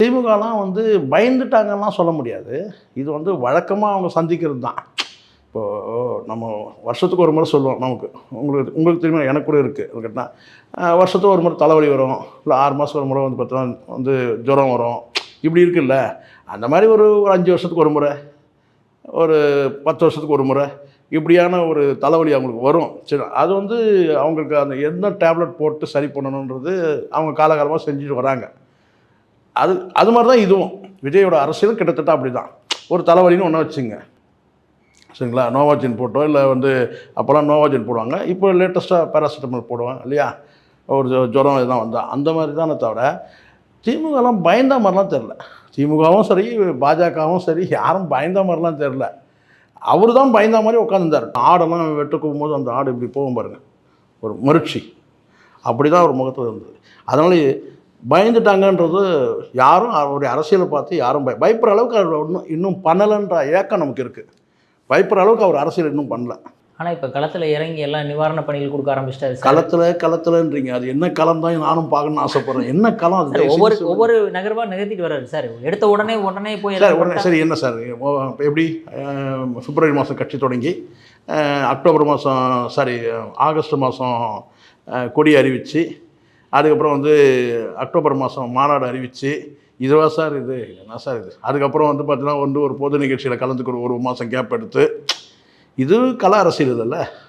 திமுகலாம் வந்து பயந்துட்டாங்கலாம் சொல்ல முடியாது. இது வந்து வழக்கமா அவங்க சந்திக்கிறது தான். இப்போது நம்ம வருஷத்துக்கு ஒரு முறை சொல்லுவோம் நமக்கு. உங்களுக்கு உங்களுக்கு தெரியுமா, எனக்கு கூட இருக்குது கேட்டா. வருஷத்துக்கு ஒரு முறை தலைவலி வரும். இல்லை 6 மாதத்துக்கு ஒரு முறை வந்து பார்த்தீங்கன்னா வந்து ஜுரம் வரும். இப்படி இருக்குல்ல. அந்த மாதிரி ஒரு 5 வருஷத்துக்கு ஒரு முறை, ஒரு 10 வருஷத்துக்கு ஒரு முறை இப்படியான ஒரு தலைவலி அவங்களுக்கு வரும். சரி, அது வந்து அவங்களுக்கு அந்த என்ன டேப்லெட் போட்டு சரி பண்ணணுன்றது அவங்க காலகாலமாக செஞ்சுட்டு வராங்க. அது மாதிரி தான் இதுவும். விஜயோட அரசியல் கிட்டத்தட்ட அப்படி தான். ஒரு தலைவலின்னு ஒன்று வச்சுங்க, சரிங்களா? நோவாஜின் போட்டோ இல்லை வந்து அப்போல்லாம் நோவாஜின் போடுவாங்க. இப்போ லேட்டஸ்ட்டாக பேராசிட்டமால் போடுவாங்க இல்லையா? ஒரு ஜுரம் இதெல்லாம் வந்தால் அந்த மாதிரி தானே தவிர திமுகலாம் பயந்த மாதிரிலாம் தெரில. திமுகவும் சரி, பாஜகவும் சரி, யாரும் பயந்த மாதிரிலாம் தெரில. அவர் தான் பயந்த மாதிரி உட்காந்துருந்தார். ஆடெல்லாம் வெட்ட போகும்போது அந்த ஆடு இப்படி போகும் பாருங்கள், ஒரு மகிழ்ச்சி அப்படி தான் ஒரு முகத்தில் இருந்தது. அதனால் பயந்துட்டாங்கன்றது யாரும் அவருடைய அரசியலை பார்த்து யாரும் பயப்படுற அளவுக்கு அவர் இன்னும் பண்ணலைன்ற ஏக்கம் நமக்கு இருக்குது. பயப்படுற அளவுக்கு அவர் அரசியல் இன்னும் பண்ணல. ஆனால் இப்போ களத்தில் இறங்கி எல்லாம் நிவாரண பணிகள் கொடுக்க ஆரம்பிச்சிட்டாரு. களத்துலன்றீங்க, அது என்ன களம் தான் நானும் பார்க்கணும்னு ஆசைப்பட்றேன். என்ன களம் அது? ஒவ்வொரு நகர்வாக நிகழ்த்திட்டு வர்றாரு சார். எடுத்த உடனே போய் உடனே சரி என்ன சார் எப்படி பிப்ரவரி மாதம் கட்சி தொடங்கி அக்டோபர் மாதம் ஆகஸ்ட் மாதம் கொடி அறிவித்து, அதுக்கப்புறம் வந்து அக்டோபர் மாதம் மாநாடு அறிவித்து, இதுவா சார் இது என்ன சார் இது? அதுக்கப்புறம் வந்து பார்த்தீங்கன்னா வந்து ஒரு பொது நிகழ்ச்சியில் கலந்துக்கிற ஒரு மாதம் கேப் எடுத்து, இது கல அரசியல் இல்லைல்ல.